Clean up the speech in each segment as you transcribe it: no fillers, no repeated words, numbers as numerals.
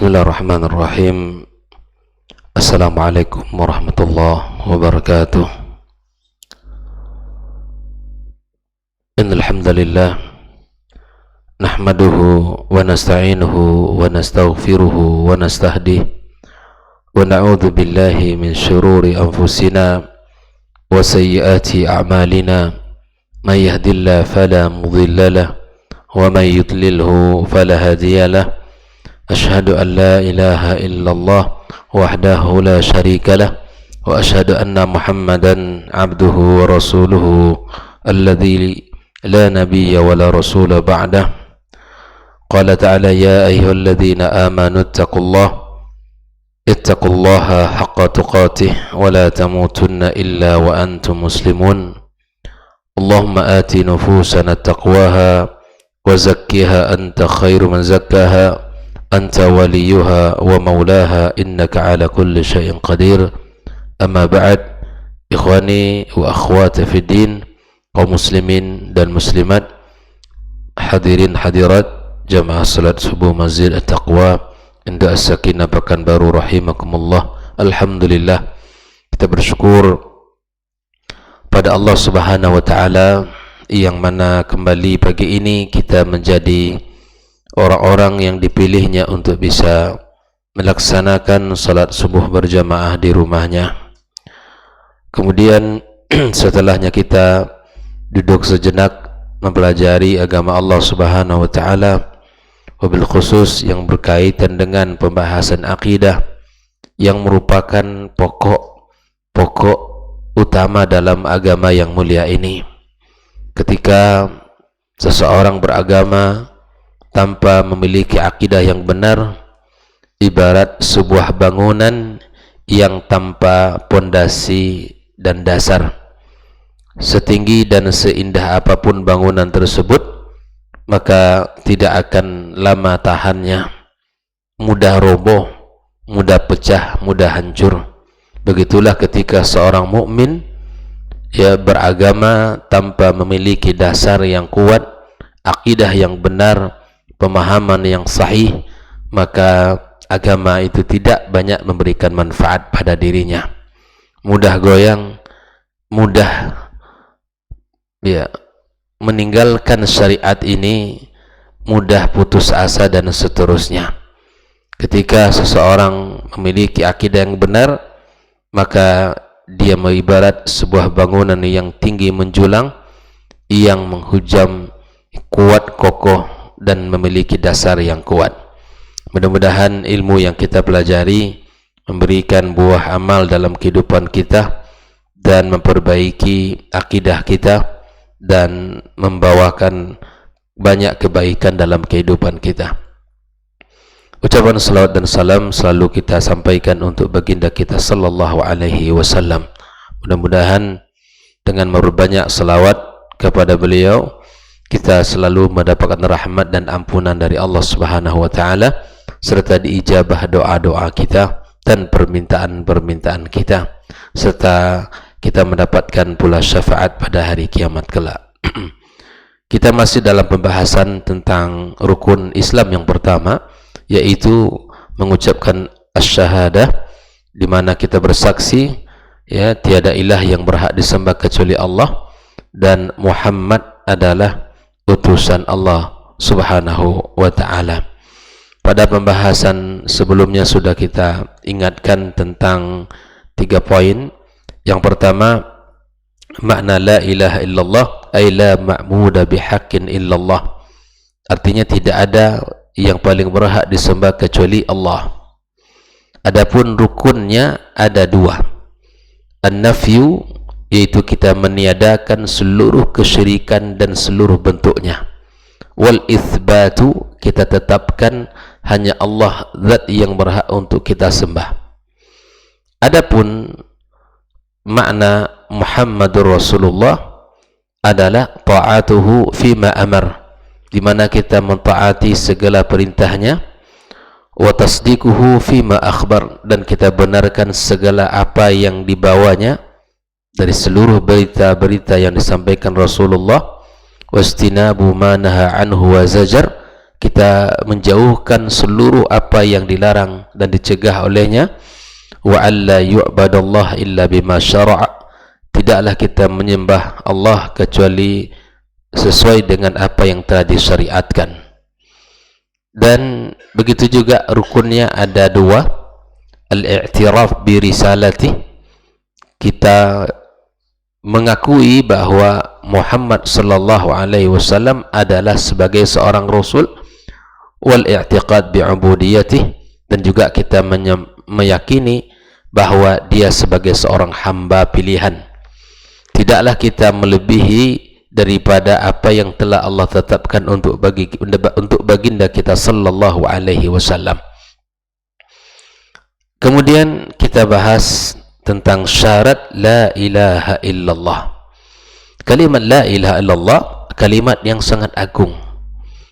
Bismillahirrahmanirrahim. Assalamualaikum warahmatullahi wabarakatuh. Innal hamdalillah nahmaduhu wa nasta'inuhu wa nastaghfiruhu wa nastahdihi wa na'udzu billahi min shururi anfusina wa sayyiati a'malina. May yahdihillahu fala mudilla lahu wa may yudlilhu fala hadiya lahu. Ashhadu an la ilaha illallah wahdahu la syarika lah wa ashhadu anna Muhammadan abduhu wa rasuluhu alladzi la nabiyya wa la rasula ba'dah. Qala ta'ala ya ayyuhalladzina amanu ittaqullaha haqqa tuqatih wa la tamutunna illa wa antum muslimun. Allahumma ati nufusana taqwaha wa zakkiha anta khairu man zakkaha anta waliyuha wa maulaha innaka ala kulli syai'in qadir. Amma ba'd, ikhwani wa akhwati fid din, kaum muslimin dan muslimat, hadirin hadirat jamaah salat subuh Masjid At-Taqwa Indah As-Sakinah Pekanbaru rahimakumullah. Alhamdulillah, kita bersyukur pada Allah Subhanahu wa taala yang mana kembali pagi ini kita menjadi orang-orang yang dipilihnya untuk bisa melaksanakan salat subuh berjamaah di rumahnya. Kemudian setelahnya kita duduk sejenak mempelajari agama Allah Subhanahu wa taala, wabil khusus yang berkaitan dengan pembahasan akidah yang merupakan pokok utama dalam agama yang mulia ini. Ketika seseorang beragama tanpa memiliki akidah yang benar, ibarat sebuah bangunan yang tanpa pondasi dan dasar. Setinggi dan seindah apapun bangunan tersebut, maka tidak akan lama tahannya, mudah roboh, mudah pecah, mudah hancur. Begitulah ketika seorang mukmin beragama tanpa memiliki dasar yang kuat, akidah yang benar, pemahaman yang sahih, maka agama itu tidak banyak memberikan manfaat pada dirinya. Mudah goyang, mudah meninggalkan syariat ini, mudah putus asa dan seterusnya. Ketika seseorang memiliki akidah yang benar, maka dia mengibarat sebuah bangunan yang tinggi menjulang, yang menghujam, kuat kokoh dan memiliki dasar yang kuat. Mudah-mudahan ilmu yang kita pelajari memberikan buah amal dalam kehidupan kita dan memperbaiki akidah kita dan membawakan banyak kebaikan dalam kehidupan kita. Ucapan salawat dan salam selalu kita sampaikan untuk baginda kita sallallahu alaihi wasallam. Mudah-mudahan dengan memperbanyak salawat kepada beliau, kita selalu mendapatkan rahmat dan ampunan dari Allah Subhanahu wa taala, serta diijabah doa-doa kita dan permintaan-permintaan kita, serta kita mendapatkan pula syafaat pada hari kiamat kelak. Kita masih dalam pembahasan tentang rukun Islam yang pertama, yaitu mengucapkan asy-syahadah, di mana kita bersaksi tiada ilah yang berhak disembah kecuali Allah dan Muhammad adalah utusan Allah Subhanahu wa ta'ala. Pada pembahasan sebelumnya sudah kita ingatkan tentang 3 poin. Yang pertama, makna la ilaha illallah ay la ma'buda bihaqqin illallah. Artinya tidak ada yang paling berhak disembah kecuali Allah. Adapun rukunnya ada 2. An-nafyu, yaitu kita meniadakan seluruh kesyirikan dan seluruh bentuknya. Wal itsbatu, kita tetapkan hanya Allah zat yang berhak untuk kita sembah. Adapun makna Muhammadur Rasulullah adalah ta'atuhu fima amar, di mana kita mentaati segala perintahnya, wa tasdiquhu fima akhbar, dan kita benarkan segala apa yang dibawanya dari seluruh berita-berita yang disampaikan Rasulullah. Wastinabu ma naha anhu wa zajar, kita menjauhkan seluruh apa yang dilarang dan dicegah olehnya. Wa alla yu'badallah illa bima syara'a, tidaklah kita menyembah Allah kecuali sesuai dengan apa yang telah disyariatkan. Dan begitu juga rukunnya ada dua, al-i'tiraf bi risalati, kita mengakui bahwa Muhammad sallallahu alaihi wasallam adalah sebagai seorang rasul, wal i'tiqad bi ubudiyatih, dan juga kita meyakini bahwa dia sebagai seorang hamba pilihan. Tidaklah kita melebihi daripada apa yang telah Allah tetapkan untuk baginda kita sallallahu alaihi wasallam. Kemudian kita bahas tentang syarat la ilaha illallah. Kalimat la ilaha illallah kalimat yang sangat agung,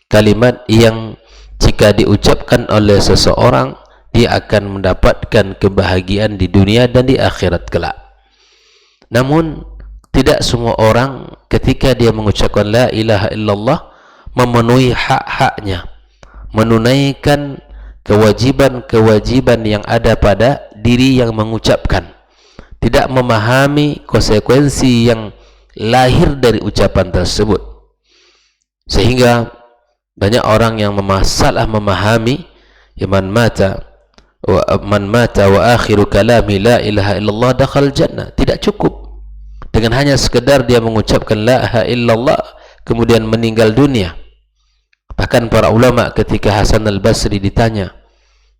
kalimat yang jika diucapkan oleh seseorang dia akan mendapatkan kebahagiaan di dunia dan di akhirat kelak. Namun tidak semua orang ketika dia mengucapkan la ilaha illallah memenuhi hak-haknya, menunaikan kewajiban-kewajiban yang ada pada diri yang mengucapkan, tidak memahami konsekuensi yang lahir dari ucapan tersebut, sehingga banyak orang yang salah memahami man mata wa akhiru kalami la ilaha illallah dakhal jannah. Tidak cukup dengan hanya sekedar dia mengucapkan la ilaha illallah kemudian meninggal dunia. Bahkan para ulama ketika Hasan al-Basri ditanya,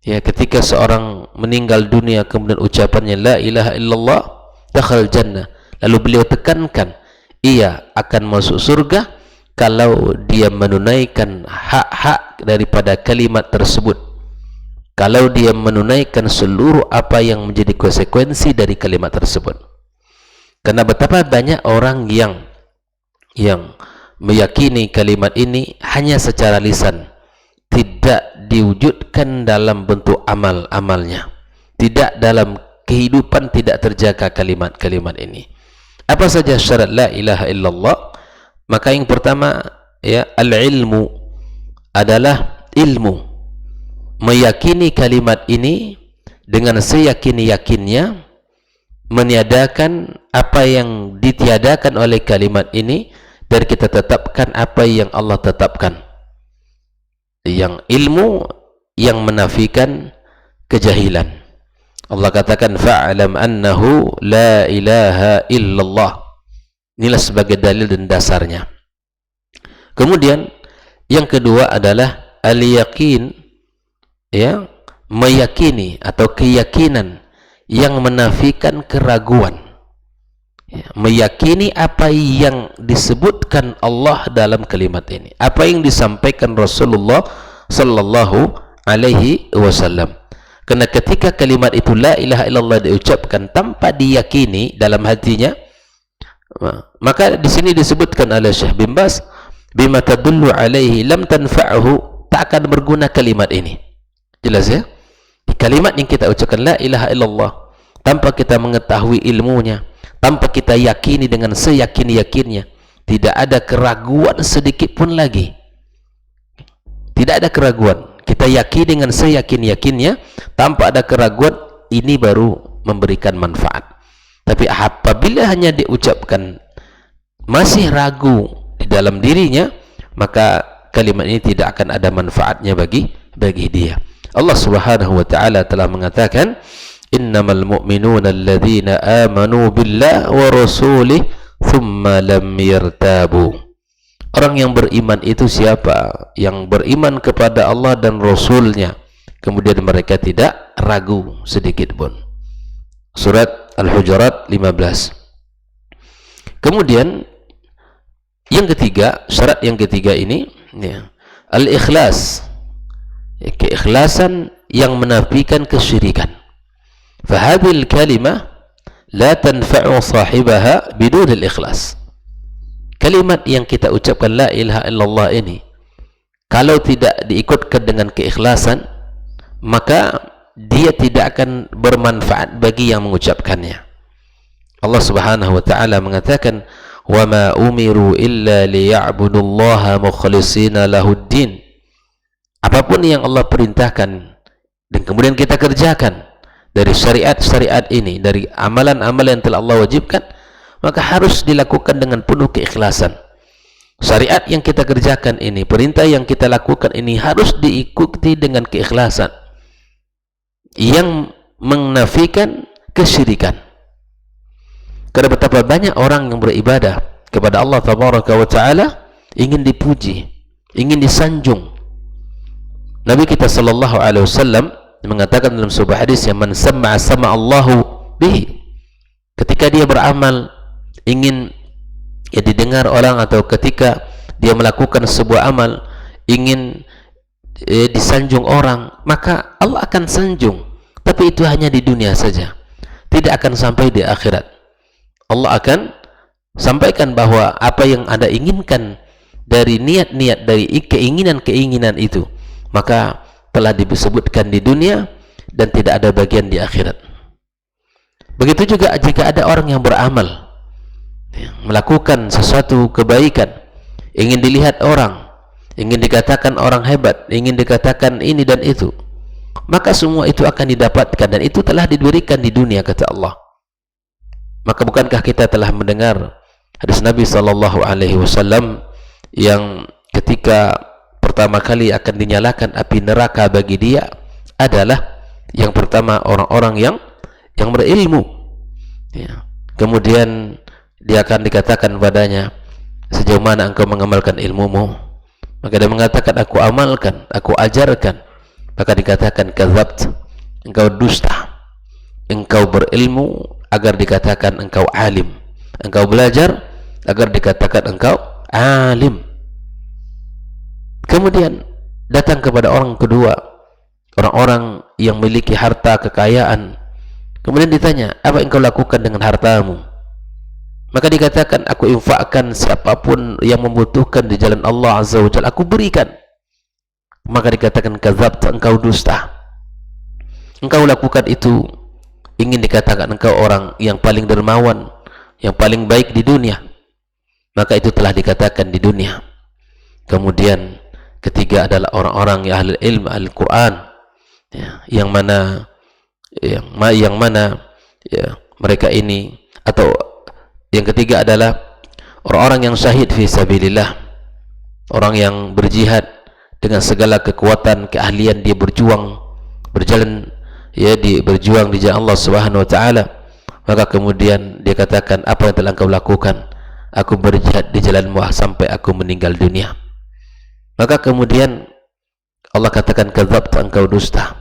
ya, ketika seorang meninggal dunia kemudian ucapannya la ilaha illallah dakhal jannah, lalu beliau tekankan ia akan masuk surga kalau dia menunaikan hak-hak daripada kalimat tersebut, kalau dia menunaikan seluruh apa yang menjadi konsekuensi dari kalimat tersebut. Karena betapa banyak orang yang meyakini kalimat ini hanya secara lisan, tidak diwujudkan dalam bentuk amal-amalnya, tidak dalam kehidupan, tidak terjaga kalimat-kalimat ini. Apa saja syarat la ilaha illallah? Maka yang pertama, ya, al-ilmu adalah ilmu, meyakini kalimat ini dengan seyakin-yakinnya, meniadakan apa yang ditiadakan oleh kalimat ini, dan kita tetapkan apa yang Allah tetapkan. Yang ilmu yang menafikan kejahilan. Allah katakan fa'alam annahu la ilaha illallah. Inilah sebagai dalil dan dasarnya. Kemudian yang kedua adalah al-yaqin, ya, meyakini atau keyakinan yang menafikan keraguan, ya, meyakini apa yang disebutkan Allah dalam kalimat ini, apa yang disampaikan Rasulullah sallallahu alaihi wasallam. Karena ketika kalimat itu la ilaha illallah diucapkan tanpa diyakini dalam hatinya, maka di sini disebutkan oleh Syekh bin Baz, bima tadullu alaihi lam tanfa'hu, tak akan berguna kalimat ini. Jelas ya? Di kalimat yang kita ucapkan la ilaha illallah tanpa kita mengetahui ilmunya, tanpa kita yakini dengan seyakin-yakinnya, tidak ada keraguan sedikit pun lagi. Tidak ada keraguan. Kita yakini dengan seyakin-yakinnya, tanpa ada keraguan, ini baru memberikan manfaat. Tapi apabila hanya diucapkan masih ragu di dalam dirinya, maka kalimat ini tidak akan ada manfaatnya bagi dia. Allah Subhanahu wa taala telah mengatakan, innamal mu'minuna alladhina amanu billah wa rasulih thumma lam yartabu. Orang yang beriman itu siapa? Yang beriman kepada Allah dan Rasulnya, kemudian mereka tidak ragu sedikit pun. Surat Al-Hujurat 15. Kemudian yang ketiga, syarat yang ketiga ini, ya, al-ikhlas, ya, keikhlasan yang menafikan kesyirikan. Fahadhil kalimah la tanfa'u sahibaha bidun al-ikhlas. Kalimat yang kita ucapkan la ilaha illallah ini, kalau tidak diikutkan dengan keikhlasan, maka dia tidak akan bermanfaat bagi yang mengucapkannya. Allah Subhanahu wa taala mengatakan, "Wa ma umiru illa liya'budullaha mukhlishina lahuddin." apapun yang Allah perintahkan dan kemudian kita kerjakan dari syariat-syariat ini, dari amalan-amalan yang telah Allah wajibkan, maka harus dilakukan dengan penuh keikhlasan. Syariat yang kita kerjakan ini, perintah yang kita lakukan ini harus diikuti dengan keikhlasan yang menafikan kesyirikan. Karena betapa banyak orang yang beribadah kepada Allah Tabaraka wa Ta'ala ingin dipuji, ingin disanjung. Nabi kita sallallahu alaihi wasallam mengatakan dalam sebuah hadis, yang man sama'a sama Allahu bihi, ketika dia beramal ingin ya didengar orang, atau ketika dia melakukan sebuah amal ingin disanjung orang, maka Allah akan sanjung, tapi itu hanya di dunia saja, tidak akan sampai di akhirat. Allah akan sampaikan bahwa apa yang Anda inginkan dari niat-niat, dari keinginan-keinginan itu, maka telah disebutkan di dunia dan tidak ada bagian di akhirat. Begitu juga jika ada orang yang beramal, melakukan sesuatu kebaikan, ingin dilihat orang, ingin dikatakan orang hebat, ingin dikatakan ini dan itu, maka semua itu akan didapatkan, dan itu telah diberikan di dunia, kata Allah. Maka bukankah kita telah mendengar hadis Nabi sallallahu alaihi wasallam yang ketika pertama kali akan dinyalakan api neraka bagi dia adalah yang pertama orang-orang yang berilmu, ya. Kemudian dia akan dikatakan padanya, sejauh mana engkau mengamalkan ilmumu? Maka dia mengatakan, aku amalkan, aku ajarkan. Maka dikatakan, kadzabt, engkau dusta. Engkau berilmu agar dikatakan engkau alim, engkau belajar agar dikatakan engkau alim. Kemudian datang kepada orang kedua, orang-orang yang memiliki harta kekayaan. Kemudian ditanya, apa engkau lakukan dengan hartamu? Maka dikatakan, aku infakkan siapapun yang membutuhkan di jalan Allah Azza wa Jalla, aku berikan. Maka dikatakan, kadzabta, engkau dusta. Engkau lakukan itu ingin dikatakan engkau orang yang paling dermawan, yang paling baik di dunia. Maka itu telah dikatakan di dunia. Kemudian ketiga adalah orang-orang yang ahli ilmu, ahli Quran, ya, yang mana mereka ini, atau yang ketiga adalah orang-orang yang syahid fi sabilillah, orang yang berjihad dengan segala kekuatan, keahlian, dia berjuang, berjalan, ya, berjuang di jalan Allah Subhanahu wa Ta'ala. Maka kemudian dia katakan, apa yang telah engkau lakukan? Aku berjihad di jalanmu sampai aku meninggal dunia. Maka kemudian Allah katakan, kadzabta, engkau dusta.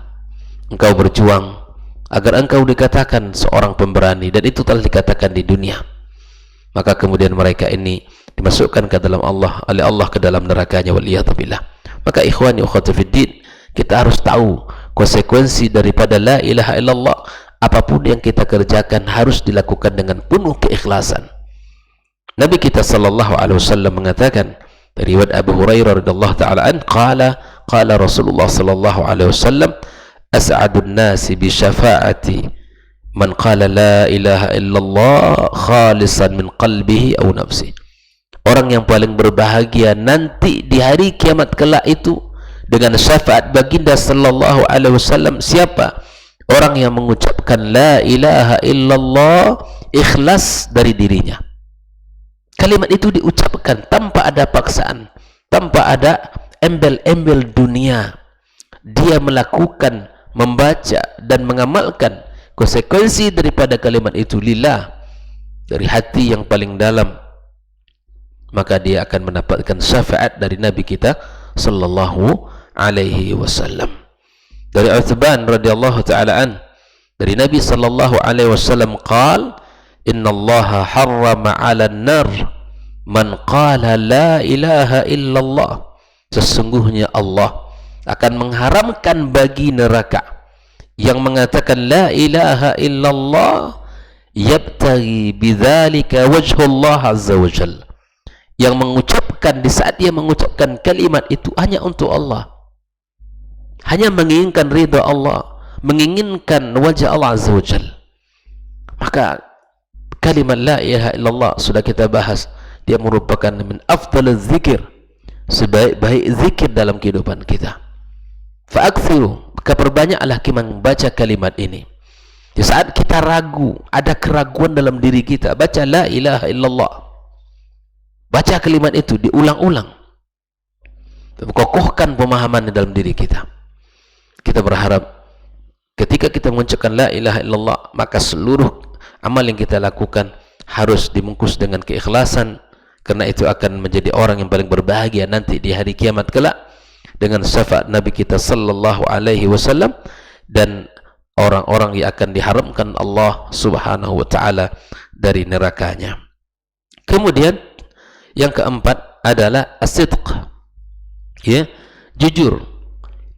Engkau berjuang agar engkau dikatakan seorang pemberani, dan itu telah dikatakan di dunia. Maka kemudian mereka ini dimasukkan ke dalam oleh Allah ke dalam nerakanya, waliyadzubillah. Maka ikhwani ukhwati fiddin, kita harus tahu konsekuensi daripada la ilaha illallah. Apapun yang kita kerjakan harus dilakukan dengan penuh keikhlasan. Nabi kita sallallahu alaihi wasallam mengatakan dari riwayat Abu Hurairah radhiyallahu taala an, qala Rasulullah sallallahu alaihi wasallam, as'adun nasi bi syafaati man qala la ilaha illallah khalisan min qalbihi aw nafsi. Orang yang paling berbahagia nanti di hari kiamat kelak itu dengan syafaat baginda sallallahu alaihi wasallam, siapa? Orang yang mengucapkan la ilaha illallah ikhlas dari dirinya. Kalimat itu diucapkan tanpa ada paksaan, tanpa ada embel-embel dunia. Dia melakukan, membaca dan mengamalkan konsekuensi daripada kalimat itu lillah, dari hati yang paling dalam, maka dia akan mendapatkan syafaat dari Nabi kita sallallahu alaihi wasallam. Dari Utsman radhiyallahu taala an, dari Nabi sallallahu alaihi wasallam qala, innallaha harrama 'alan nar man qala la ilaha illallah. Sesungguhnya Allah akan mengharamkan bagi neraka yang mengatakan la ilaha illallah yabtaghi bidzalika wajhullah azza wajalla, yang mengucapkan di saat dia mengucapkan kalimat itu hanya untuk Allah, hanya menginginkan ridha Allah, menginginkan wajah Allah azza wajalla. Maka kalimat la ilaha illallah sudah kita bahas, dia merupakan min afdalaz zikir, sebaik-baik zikir dalam kehidupan kita. Fa'akthiru, maka perbanyaklah kita membaca kalimat ini. Di saat kita ragu, ada keraguan dalam diri kita, baca la ilaha illallah. Baca kalimat itu diulang-ulang. Kokohkan pemahaman dalam diri kita. Kita berharap ketika kita mengucapkan la ilaha illallah, maka seluruh amal yang kita lakukan harus dibungkus dengan keikhlasan, karena itu akan menjadi orang yang paling berbahagia nanti di hari kiamat kelak dengan syafaat Nabi kita sallallahu alaihi wasallam, dan orang-orang yang akan diharamkan Allah subhanahu wa ta'ala dari nerakanya. Kemudian yang keempat adalah as-sidq, ya, jujur,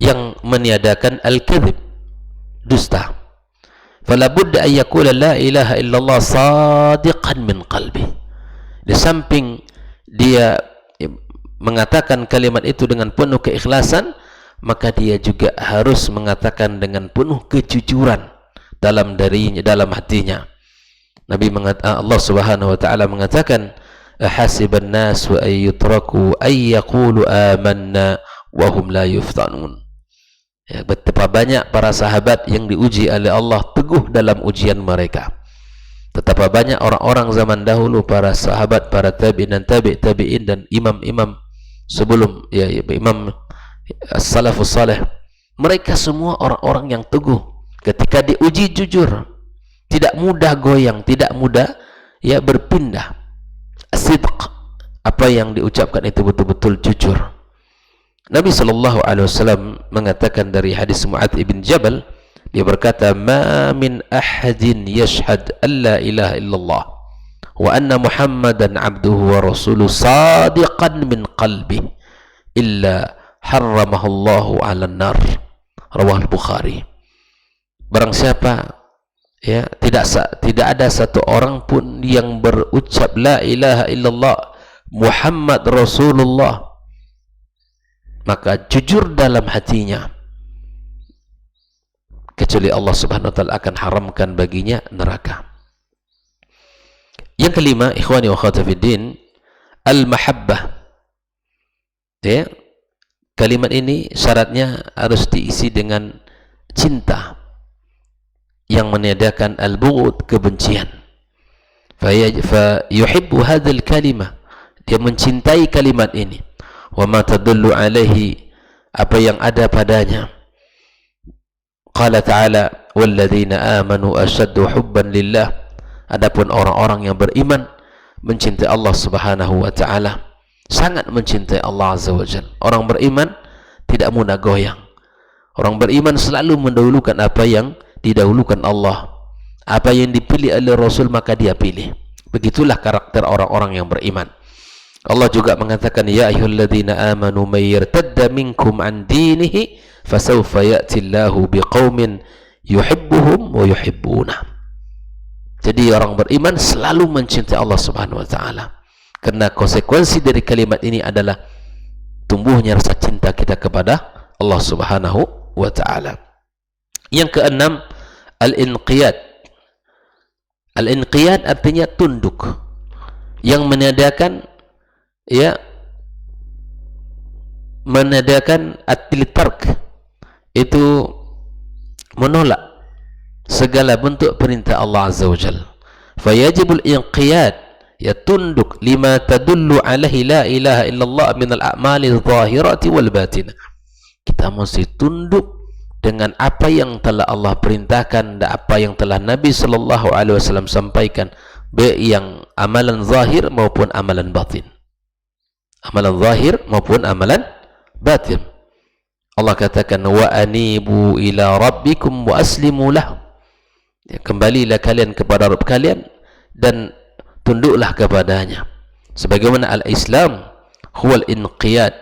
yang meniadakan al-kadhib, dusta. Fala budda an yaqula la ilaha illallah sadiqan min qalbi. Di samping dia mengatakan kalimat itu dengan penuh keikhlasan, maka dia juga harus mengatakan dengan penuh kejujuran dalam darinya, dalam hatinya. Nabi Allah Subhanahu wa taala mengatakan, "Hasiban nas wa ayyutraku ay yaqulu amanna wa hum la yuftanun." Ya, betapa banyak para sahabat yang diuji oleh Allah teguh dalam ujian mereka. Betapa banyak orang-orang zaman dahulu, para sahabat, para tabi'in dan tabi'in dan imam-imam sebelum, ya, imam as-salafus salih, mereka semua orang-orang yang teguh ketika diuji jujur, tidak mudah goyang, tidak mudah, ya, berpindah. As-sidq, apa yang diucapkan itu betul-betul jujur. Nabi SAW mengatakan dari hadis Mu'adz ibn Jabal, dia berkata, "Ma min ahadin yashhad an la ilaha illallah wa anna Muhammadan abduhu wa rasuluhu sadiqan min qalbi illa harramahallahu 'alan nar." Rawahul Bukhari. Barang siapa, ya, tidak ada satu orang pun yang berucap la ilaha illallah Muhammad Rasulullah, maka jujur dalam hatinya, kecuali Allah Subhanahu wa taala akan haramkan baginya neraka. Yang kelima, ikhwani wa akhwati fiddin, al-mahabbah. Ya, kalimat ini syaratnya harus diisi dengan cinta yang meniadakan al-bughd, kebencian. Fa yuhibbu hadzal kalimah, dia mencintai kalimat ini. Wa ma tadullu alaihi, apa yang ada padanya. Qala ta'ala, walladzina amanu ashaddu hubban lillah. Adapun orang-orang yang beriman mencintai Allah Subhanahu wa taala, sangat mencintai Allah Azza wa Jalla. Orang beriman tidak mudah goyang. Orang beriman selalu mendahulukan apa yang didahulukan Allah. Apa yang dipilih oleh Rasul maka dia pilih. Begitulah karakter orang-orang yang beriman. Allah juga mengatakan, ya ayyuhalladzina amanu may yartadda minkum an dinihi fasawfa ya'ti Allahu biqaumin yuhibbuhum wa yuhibbunah. Jadi orang beriman selalu mencintai Allah Subhanahu wa taala. Karena konsekuensi dari kalimat ini adalah tumbuhnya rasa cinta kita kepada Allah Subhanahu wa taala. Yang keenam, al-inqiyad. Al-inqiyad artinya tunduk, yang menandakan, ya, menandakan at-tark, itu menolak segala bentuk perintah Allah Azza wa Jalla. Fayajibul inqiyad, ya, tunduk lima tadullu alaihi la ilaha illallah min al-a'mali adh-dhahirati wal batinah. Kita mesti tunduk dengan apa yang telah Allah perintahkan dan apa yang telah Nabi sallallahu alaihi wasallam sampaikan, baik yang amalan zahir maupun amalan batin. Amalan zahir maupun amalan batin. Allah katakan, wa anibu ila rabbikum wa aslimu lahu. Ya, kembalilah kalian kepada Rabb kalian dan tunduklah kepadanya. Sebagaimana al-Islam huwal inqiyad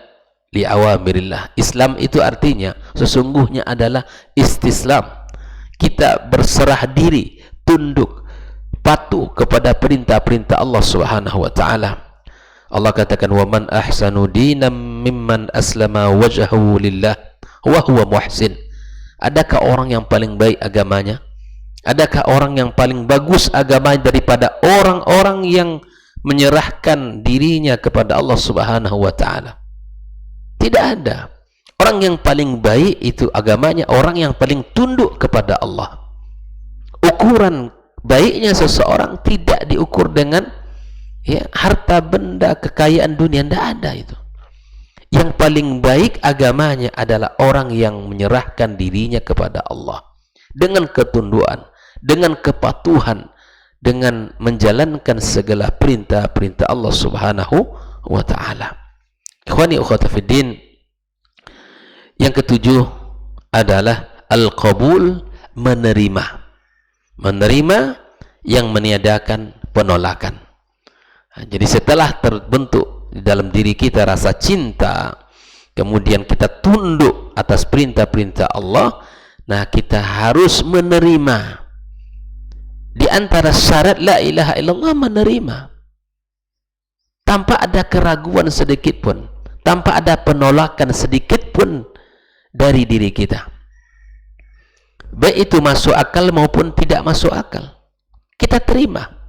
li awamirillah. Islam itu artinya sesungguhnya adalah istislam. Kita berserah diri, tunduk, patuh kepada perintah-perintah Allah Subhanahu wa taala. Allah katakan, wa man ahsanu dinam mimman aslama wajhahu lillah wa huwa muhsin. Adakah orang yang paling baik agamanya? Adakah orang yang paling bagus agamanya daripada orang-orang yang menyerahkan dirinya kepada Allah Subhanahu wa taala? Tidak ada. Orang yang paling baik itu agamanya orang yang paling tunduk kepada Allah. Ukuran baiknya seseorang tidak diukur dengan harta benda, kekayaan dunia, tidak ada itu. Yang paling baik agamanya adalah orang yang menyerahkan dirinya kepada Allah dengan ketundukan, dengan kepatuhan, dengan menjalankan segala perintah-perintah Allah Subhanahu wa taala. Ikhwani ukhwati fiddin, yang ketujuh adalah al-qabul, menerima. Menerima yang meniadakan penolakan. Jadi setelah terbentuk di dalam diri kita rasa cinta, kemudian kita tunduk atas perintah-perintah Allah, nah kita harus menerima. Di antara syarat la ilaha illallah menerima, tanpa ada keraguan sedikit pun, tanpa ada penolakan sedikit pun dari diri kita, baik itu masuk akal maupun tidak masuk akal, kita terima.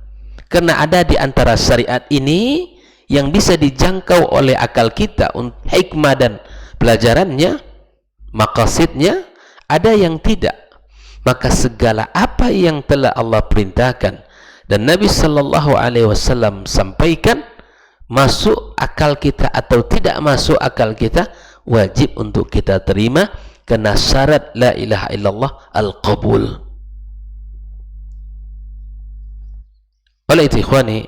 Karena ada di antara syariat ini yang bisa dijangkau oleh akal kita, hikmah dan pelajarannya, maqasidnya, ada yang tidak. Maka segala apa yang telah Allah perintahkan dan Nabi sallallahu alaihi wasallam sampaikan, masuk akal kita atau tidak masuk akal kita, wajib untuk kita terima, karena syarat la ilaha illallah al-qabul. Oleh itu ikhwani,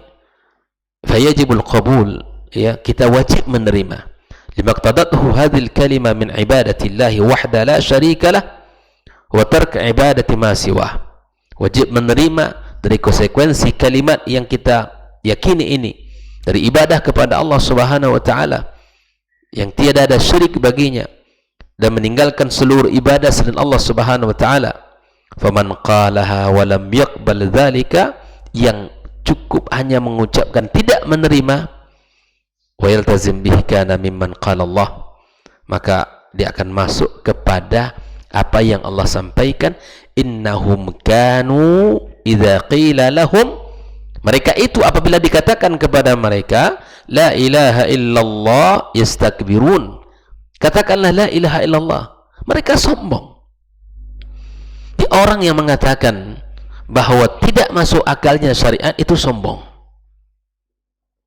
fayajibul qabul, kita wajib menerima. Limaktadatuhu hadhil kalima min ibadatillahi wahda la syarika lah wa tark ibadati ma siwah. Wajib menerima dari konsekuensi kalimat yang kita yakini ini, dari ibadah kepada Allah Subhanahu wa taala yang tiada ada syirik baginya, dan meninggalkan seluruh ibadah selain Allah Subhanahu wa taala. Faman qalaha wa lam yaqbal dzalika, yang cukup hanya mengucapkan tidak menerima, wa yaltazim bihi kana mimman qala Allah, maka dia akan masuk kepada apa yang Allah sampaikan, innahum kanu idza qila lahum, mereka itu apabila dikatakan kepada mereka la ilaha illallah yastakbirun, katakanlah la ilaha illallah, mereka sombong. Di orang yang mengatakan bahwa tidak masuk akalnya syariat itu sombong.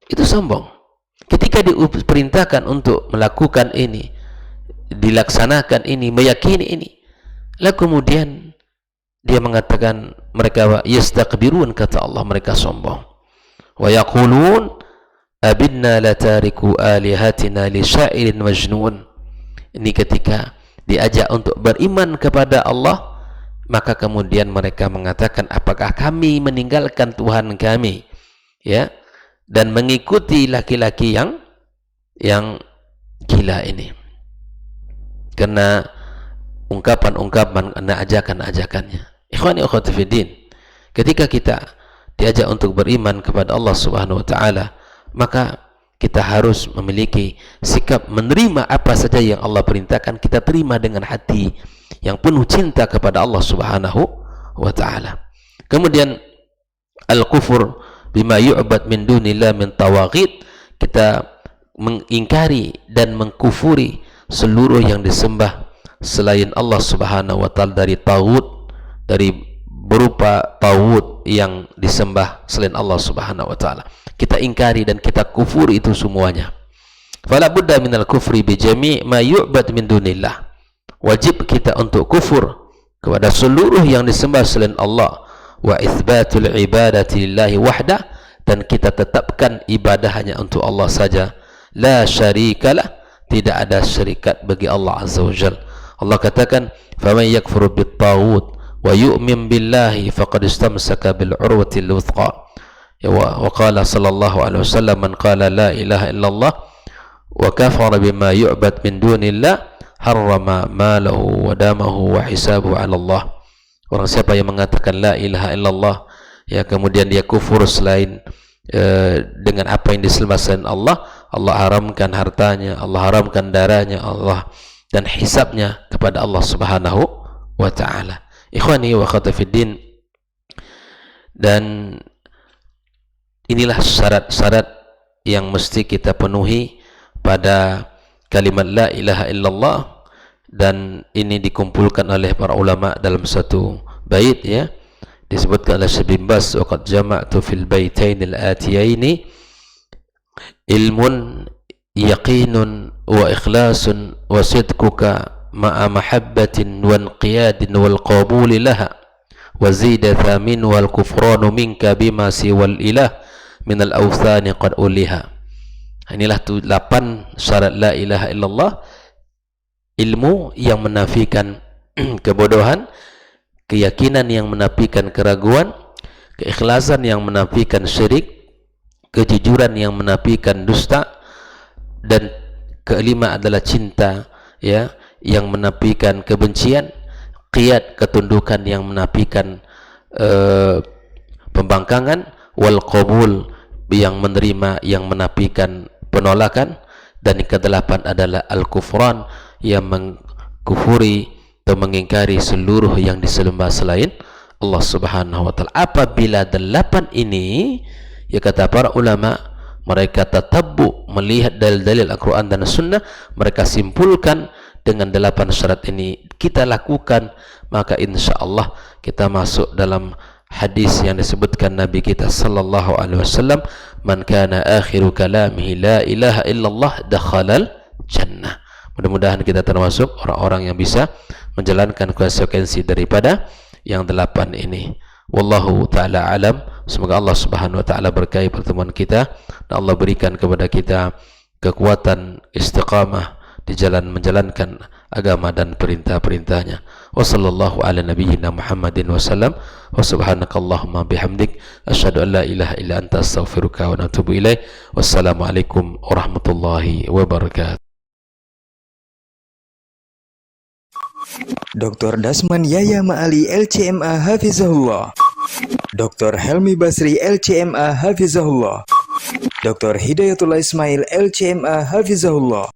Itu sombong. Ketika diperintahkan untuk melakukan ini, dilaksanakan ini, meyakini ini, lalu kemudian dia mengatakan mereka yastakbirun, kata Allah, mereka sombong. Wa yaqulun abinna latariku alihatina li syairin majnun. Ini ketika diajak untuk beriman kepada Allah, maka kemudian mereka mengatakan, apakah kami meninggalkan Tuhan kami, dan mengikuti laki-laki yang gila ini. Karena ungkapan-ungkapan, ajakan-ajakannya. Ikhwani ukhwati fiddin, ketika kita diajak untuk beriman kepada Allah Subhanahu wa taala, maka kita harus memiliki sikap menerima apa saja yang Allah perintahkan, kita terima dengan hati yang penuh cinta kepada Allah Subhanahu wa taala. Kemudian al-kufur bima yu'bad min dunillah min tawaghit, kita mengingkari dan mengkufuri seluruh yang disembah selain Allah Subhanahu wa taala dari taghut, dari berupa taghut yang disembah selain Allah Subhanahu wa taala. Kita ingkari dan kita kufur itu semuanya. Fala budda minal kufri bi jami' ma yu'bad min dunillah. Wajib kita untuk kufur kepada seluruh yang disembah selain Allah, wa itsbatul ibadati lillahi wahda, dan kita tetapkan ibadah hanya untuk Allah saja. La syarikalah, tidak ada syarikat bagi Allah Azza wa Jalla. Allah katakan, faman yakfur bit taghut wa yu'min billahi faqad istamsaka bil urwatil wuthqa. Wa qala sallallahu alaihi wasallam, man qala la ilaha illallah wa kafara bima yu'bad min dunillah harrama malahu wa damahu wa hisabuhu 'ala Allah. Orang siapa yang mengatakan la ilaha illallah, kemudian dia kufur selain dengan apa yang disembah selain Allah, Allah haramkan hartanya, Allah haramkan darahnya, Allah dan hisabnya kepada Allah Subhanahu wa taala. Ikhwani wa akhwati fiddin, dan inilah syarat-syarat yang mesti kita penuhi pada kalimat la ilaha illallah, dan ini dikumpulkan oleh para ulama dalam satu bait, ya, disebutkan oleh Syekh bin Baz, waqad jama'tu fil baitain al-atiyaini ilmun yaqinun wa ikhlasun wa sidquka ma'a mahabbatin wa inqiyadin wal qabuli laha wa zida thamin wal kufranu minka bima siwal ilah min al-awthani qad uliha. Inilah 8 syarat la ilaha illallah: ilmu yang menafikan kebodohan, keyakinan yang menafikan keraguan, keikhlasan yang menafikan syirik, kejujuran yang menafikan dusta, dan kelima adalah cinta, ya, yang menafikan kebencian, qiyad, ketundukan yang menafikan pembangkangan, wal qabul, yang menerima yang menafikan penolakan, dan yang kedelapan adalah al-kufran, yang mengkufuri atau mengingkari seluruh yang disembah selain Allah Subhanahu wa taala. Apabila 8 ini, ya, kata para ulama, mereka tatabbu, melihat dalil-dalil Al-Quran dan Sunnah, mereka simpulkan dengan 8 syarat ini kita lakukan, maka insya Allah kita masuk dalam hadis yang disebutkan Nabi kita sallallahu alaihi wasallam, man kana akhiru kalamihi la ilaha illallah dakhalal jannah. Mudah-mudahan kita termasuk orang-orang yang bisa menjalankan konsekuensi daripada yang 8 ini. Wallahu ta'ala alam. Semoga Allah Subhanahu wa ta'ala berkahi pertemuan kita, dan Allah berikan kepada kita kekuatan istiqamah di jalan menjalankan agama dan perintah-perintahnya. Wa sallallahu ala nabiyyina Muhammadin wa sallam. Wa subhanakallahumma bihamdik asyhadu an la ilaha illa anta astaghfiruka wa atubu ilaik. Wassalamualaikum warahmatullahi wabarakatuh. Dr. Dasman Yahya Ma'ali LCMA Hafizahullah, Dr. Helmi Basri LCMA Hafizahullah, Dr. Hidayatullah Ismail LCMA Hafizahullah.